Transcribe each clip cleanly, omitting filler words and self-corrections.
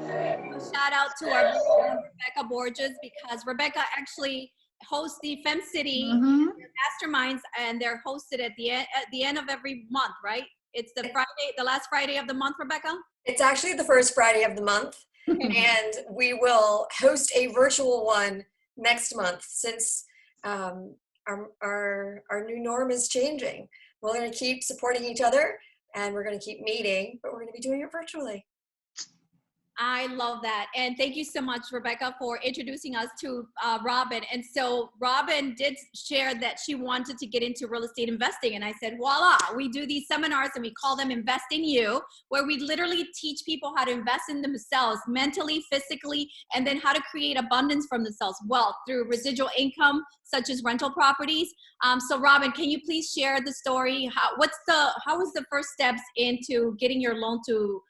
Shout out to our very own Rebecca Borges, because Rebecca actually hosts the Fem City Mhm. masterminds, and they're hosted at the end of every month, right? It's the Friday, the last Friday of the month, Rebecca? It's actually the first Friday of the month, and we will host a virtual one next month, since our new norm is changing. We're going to keep supporting each other, and we're going to keep meeting, but we're going to be doing it virtually. I love that. And thank you so much, Rebecca, for introducing us to Robin. And so Robin did share that she wanted to get into real estate investing. And I said, voila, we do these seminars and we call them Invest in You, where we literally teach people how to invest in themselves mentally, physically, and then how to create abundance from themselves, wealth through residual income, such as rental properties. So Robin, can you please share the story? How was the first steps into getting your loan to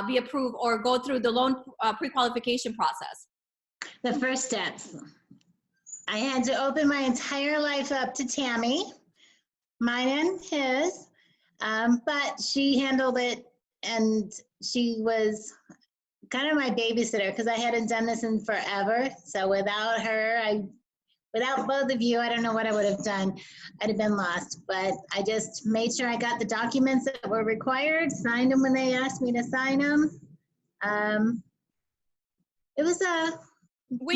be approved or go through the loan pre-qualification process? The first steps. I had to open my entire life up to Tammy, mine and his, but she handled it, and she was kind of my babysitter because I hadn't done this in forever. So without her, without both of you, I don't know what I would have done. I'd have been lost, but I just made sure I got the documents that were required, signed them when they asked me to sign them. It was a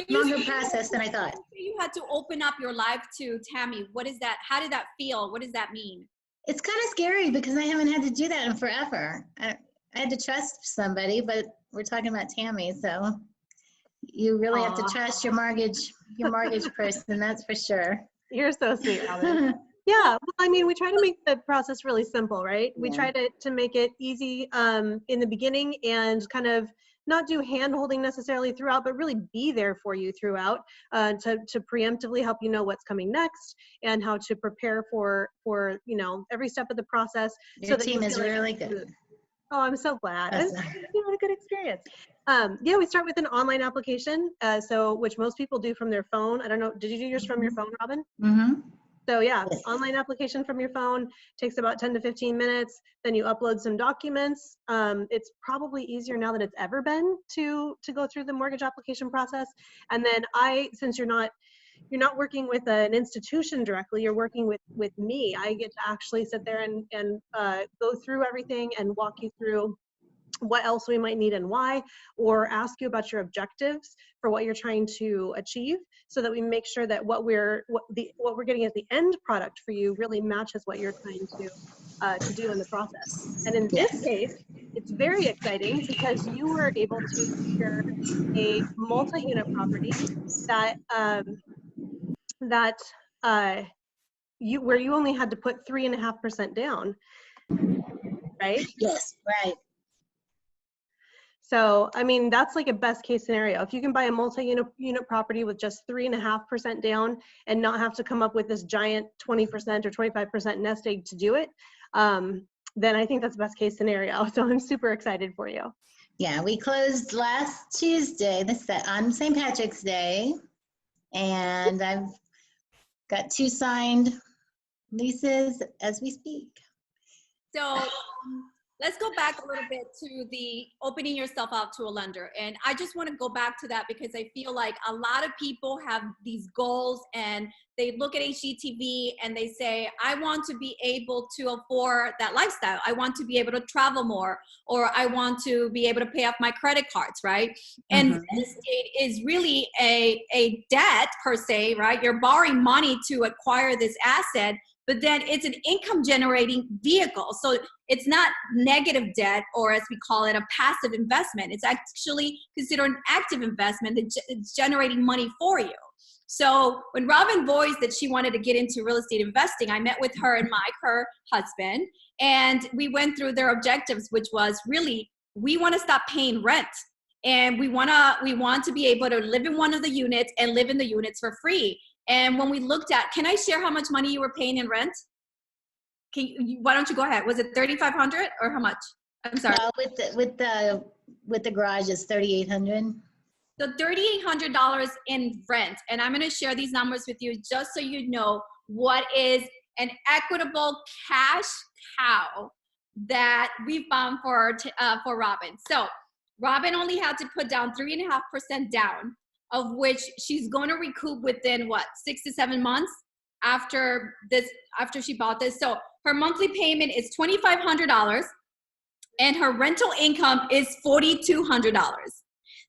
longer process than I thought. You had to open up your life to Tammy. What is that? How did that feel? What does that mean? It's kind of scary because I haven't had to do that in forever. I had to trust somebody, but we're talking about Tammy, so you really have to trust your mortgage person, that's for sure. You're so sweet, Robin. Yeah, well, I mean, we try to make the process really simple, right? We try to make it easy in the beginning and kind of not do hand-holding necessarily throughout, but really be there for you throughout to preemptively help you know what's coming next and how to prepare for every step of the process. Your team is really good. Oh, I'm so glad. It's been a good experience. Yeah, we start with an online application, which most people do from their phone. I don't know, did you do yours from your phone, Robin? Mm-hmm. So yeah, online application from your phone takes about 10 to 15 minutes. Then you upload some documents. It's probably easier now than it's ever been to go through the mortgage application process. And then since you're not working with an institution directly, you're working with me. I get to actually sit there and go through everything and walk you through what else we might need and why, or ask you about your objectives for what you're trying to achieve, so that we make sure that what we're getting as the end product for you really matches what you're trying to do in the process. And in this case, it's very exciting because you were able to secure a multi-unit property where you only had to put 3.5% down, right? Yes, right. So, I mean, that's like a best case scenario. If you can buy a multi-unit property with just 3.5% down and not have to come up with this giant 20% or 25% nest egg to do it, then I think that's best case scenario. So I'm super excited for you. Yeah, we closed last Tuesday, on St. Patrick's Day, and I've got 2 signed leases as we speak. So let's go back a little bit to the opening yourself out to a lender. And I just want to go back to that because I feel like a lot of people have these goals and they look at HGTV and they say, I want to be able to afford that lifestyle. I want to be able to travel more, or I want to be able to pay off my credit cards, right? And real estate is really a debt per se, right? You're borrowing money to acquire this asset, but then it's an income generating vehicle. So it's not negative debt, or as we call it, a passive investment. It's actually considered an active investment that's generating money for you. So when Robin voiced that she wanted to get into real estate investing, I met with her and Mike, her husband, and we went through their objectives, which was really, we want to stop paying rent. And we want to be able to live in one of the units and live in the units for free. And when we looked at, can I share how much money you were paying in rent? Why don't you go ahead? Was it $3,500 or how much? I'm sorry. With the garage is $3,800. So $3,800 in rent. And I'm going to share these numbers with you just so you know what is an equitable cash cow that we found for Robin. So Robin only had to put down 3.5% down, of which she's going to recoup within what, 6 to 7 months after she bought this. So her monthly payment is $2,500 and her rental income is $4,200.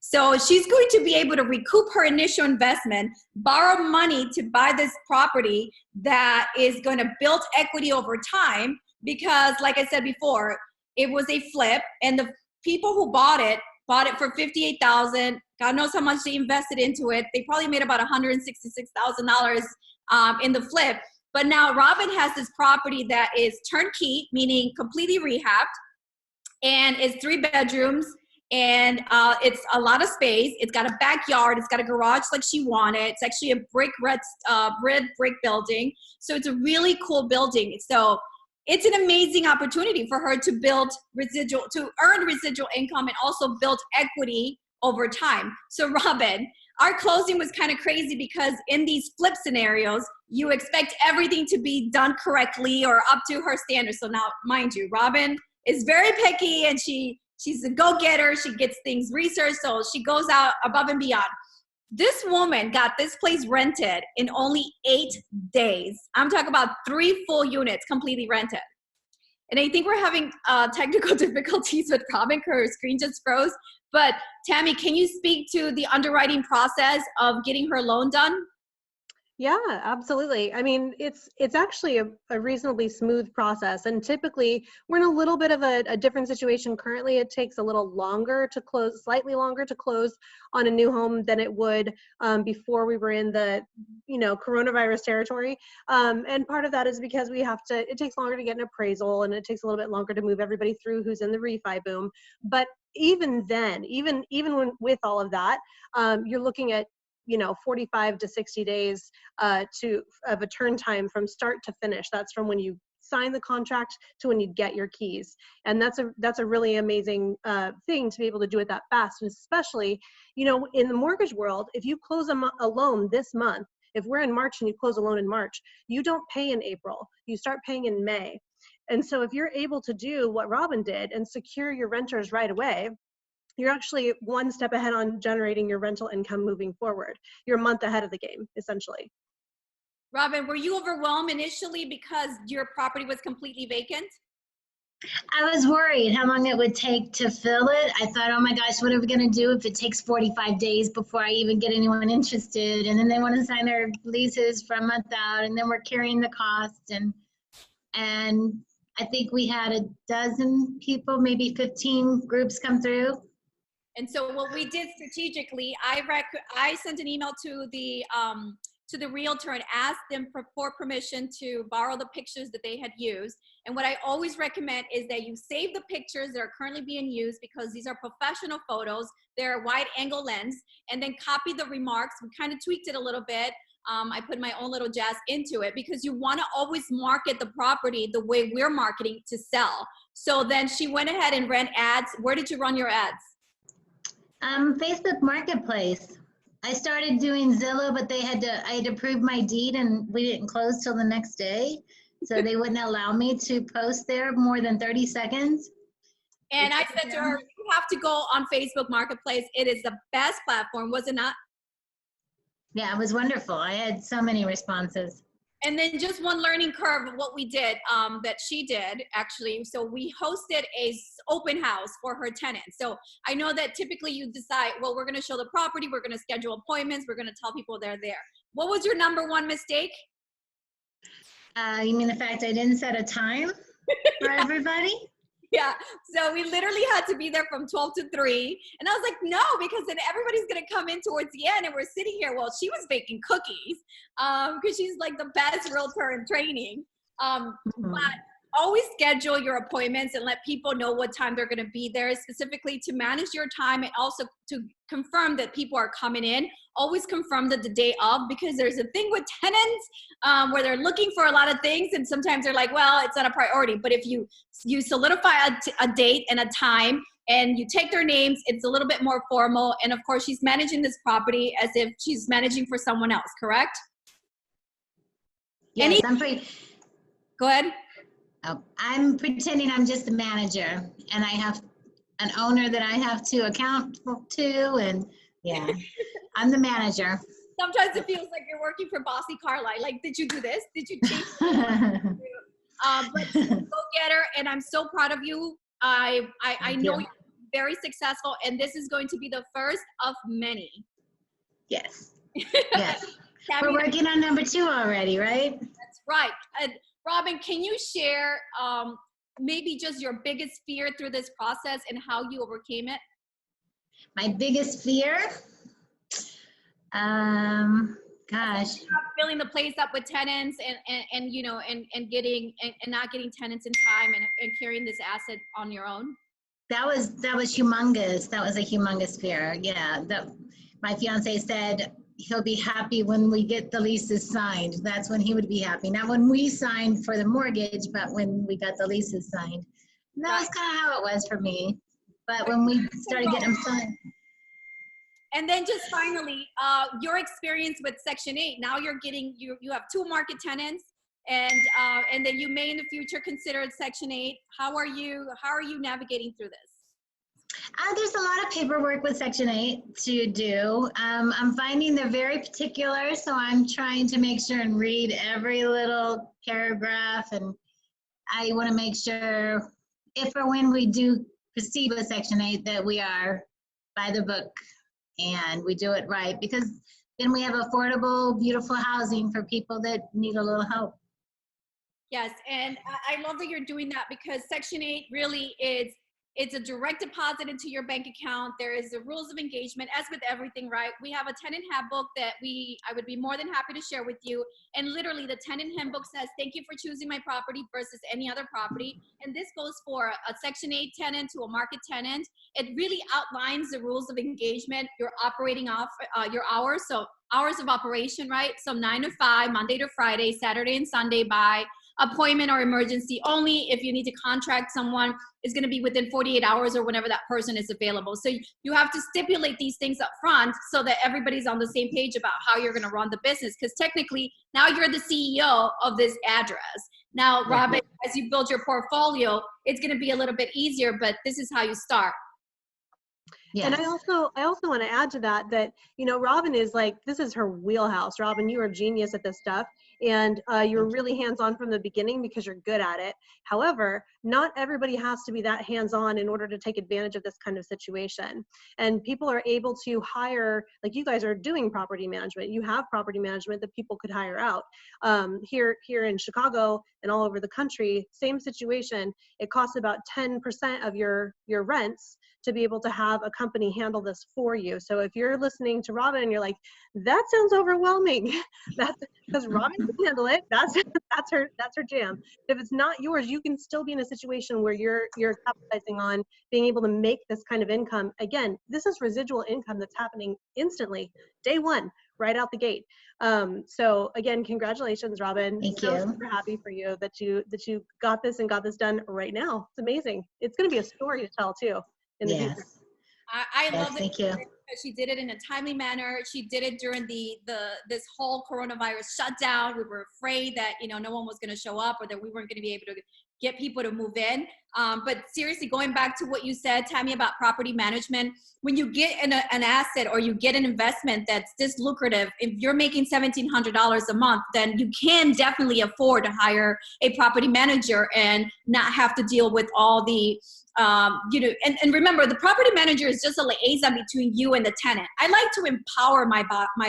So she's going to be able to recoup her initial investment, borrow money to buy this property that is going to build equity over time, because like I said before, it was a flip and the people who bought it for $58,000. God knows how much they invested into it. They probably made about $166,000 in the flip. But now Robin has this property that is turnkey, meaning completely rehabbed, and it's 3 bedrooms, and it's a lot of space. It's got a backyard. It's got a garage like she wanted. It's actually a red brick building. So it's a really cool building. So it's an amazing opportunity for her to earn residual income and also build equity over time. So Robin, our closing was kind of crazy because in these flip scenarios, you expect everything to be done correctly or up to her standards. So now, mind you, Robin is very picky and she's a go-getter. She gets things researched, so she goes out above and beyond. This woman got this place rented in only 8 days. I'm talking about 3 full units completely rented. And I think we're having technical difficulties with Robin because her screen just froze. But Tammy, can you speak to the underwriting process of getting her loan done? Yeah, absolutely. I mean, it's actually a reasonably smooth process. And typically, we're in a little bit of a different situation currently. It takes a little longer to close, slightly longer to close on a new home than it would before we were in the, coronavirus territory. And part of that is because it takes longer to get an appraisal, and it takes a little bit longer to move everybody through who's in the refi boom. But even then, even with all of that, you're looking at 45 to 60 days of a turn time from start to finish. That's from when you sign the contract to when you get your keys. And that's a really amazing thing to be able to do it that fast. And especially, in the mortgage world, if you close a loan this month, if we're in March and you close a loan in March, you don't pay in April, you start paying in May. And so if you're able to do what Robin did and secure your renters right away, you're actually one step ahead on generating your rental income moving forward. You're a month ahead of the game, essentially. Robin, were you overwhelmed initially because your property was completely vacant? I was worried how long it would take to fill it. I thought, oh my gosh, what are we going to do if it takes 45 days before I even get anyone interested? And then they want to sign their leases for a month out, and then we're carrying the cost. And I think we had a dozen people, maybe 15 groups come through. And so what we did strategically, I sent an email to the realtor and asked them for permission to borrow the pictures that they had used. And what I always recommend is that you save the pictures that are currently being used, because these are professional photos. They're a wide angle lens, and then copy the remarks. We kind of tweaked it a little bit. I put my own little jazz into it, because you want to always market the property the way we're marketing to sell. So then she went ahead and ran ads. Where did you run your ads? Facebook Marketplace. I started doing Zillow, but I had to prove my deed, and we didn't close till the next day. So they wouldn't allow me to post there more than 30 seconds. And I said to her, you have to go on Facebook Marketplace. It is the best platform, was it not? Yeah, it was wonderful. I had so many responses. And then just one learning curve of what we did, that she did actually. So we hosted a open house for her tenants. So I know that typically you decide, well, we're going to show the property, we're going to schedule appointments, we're going to tell people they're there. What was your number one mistake? You mean the fact I didn't set a time for everybody? Yeah, so we literally had to be there from 12 to 3. And I was like, no, because then everybody's going to come in towards the end and we're sitting here. Well, she was baking cookies because she's like the best realtor in training. But always schedule your appointments and let people know what time they're going to be there, specifically to manage your time and also to confirm that people are coming in. Always confirm that the day of, because there's a thing with tenants where they're looking for a lot of things, and sometimes they're like, well, it's not a priority. But if you solidify a date and a time and you take their names, it's a little bit more formal. And of course, she's managing this property as if she's managing for someone else, correct? Yes, Go ahead. I'm pretending I'm just the manager, and I have an owner that I have to account to, and yeah, I'm the manager. Sometimes it feels like you're working for Bossy Carlisle. Like, did you do this? Did you change? But she's a go-getter, and I'm so proud of you. I Thank know you. you're very successful, and this is going to be the first of many. Yes, yes. Tammy, We're working on number 2 already, right? that's right. And Robin, can you share maybe just your biggest fear through this process and how you overcame it? My biggest fear, gosh, Not filling the place up with tenants and you know and getting and not getting tenants in time and carrying this asset on your own. that was humongous. That was a humongous fear. Yeah, that my fiance said he'll be happy when we get the leases signed. That's when he would be happy. Not when we signed for the mortgage, but when we got the leases signed. And that was kind of how it was for me. But when we started getting them signed. And then just finally, your experience with Section 8. Now you're getting you have 2 market tenants, and then you may in the future consider Section 8. How are you navigating through this? There's a lot of paperwork with Section 8 to do. I'm finding they're very particular, so I'm trying to make sure and read every little paragraph, and I want to make sure if or when we do proceed with Section 8 that we are by the book and we do it right, because then we have affordable, beautiful housing for people that need a little help. Yes, and I love that you're doing that, because Section 8 really it's a direct deposit into your bank account. There is the rules of engagement, as with everything, right? We have a tenant handbook that I would be more than happy to share with you. And literally the tenant handbook says, thank you for choosing my property versus any other property. And this goes for a Section 8 tenant to a market tenant. It really outlines the rules of engagement. You're operating off your hours. So hours of operation, right? So 9 to 5, Monday to Friday, Saturday and Sunday by appointment or emergency only. If you need to contract someone, it's going to be within 48 hours or whenever that person is available. So you have to stipulate these things up front so that everybody's on the same page about how you're going to run the business, because technically now you're the CEO of this address. Now, Robin, as you build your portfolio, it's going to be a little bit easier, but this is how you start. Yes. And I also want to add to that, you know, Robin is like, this is her wheelhouse. Robin, you are a genius at this stuff. And you're really hands-on from the beginning because you're good at it. However, not everybody has to be that hands-on in order to take advantage of this kind of situation. And people are able to hire, like you guys are doing property management. You have property management that people could hire out. Here in Chicago and all over the country, same situation. It costs about 10% of your rents to be able to have a company handle this for you. So if you're listening to Robin and you're like, that sounds overwhelming, that's because Robin can handle it. That's her jam. If it's not yours, you can still be in a situation where you're capitalizing on being able to make this kind of income. Again, this is residual income that's happening instantly, day one, right out the gate. So again, congratulations, Robin. Thank so you. super happy for you that you got this and got this done right now. It's amazing. It's going to be a story to tell too in the future. I love it. Thank you. Because she did it in a timely manner. She did it during this whole coronavirus shutdown. We were afraid that, you know, no one was going to show up or that we weren't going to be able to get people to move in. But seriously, going back to what you said, Tammy, about property management, when you get an asset or you get an investment that's this lucrative, if you're making $1,700 a month, then you can definitely afford to hire a property manager and not have to deal with all the you know, and remember, the property manager is just a liaison between you and the tenant. I like to empower my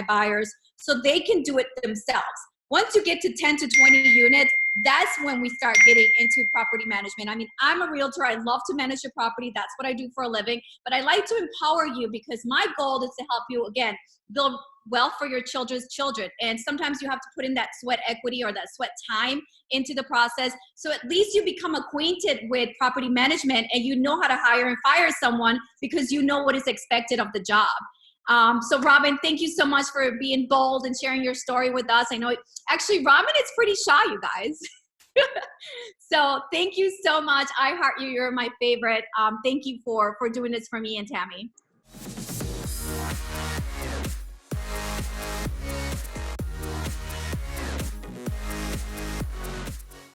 buyers so they can do it themselves. Once you get to 10 to 20 units, that's when we start getting into property management. I mean, I'm a realtor. I love to manage your property. That's what I do for a living. But I like to empower you because my goal is to help you, again, build wealth for your children's children. And sometimes you have to put in that sweat equity or that sweat time into the process. So at least you become acquainted with property management and you know how to hire and fire someone because you know what is expected of the job. So Robin, thank you so much for being bold and sharing your story with us. I know, actually, Robin is pretty shy, you guys. So thank you so much. I heart you. You're my favorite. Thank you for doing this for me and Tammy.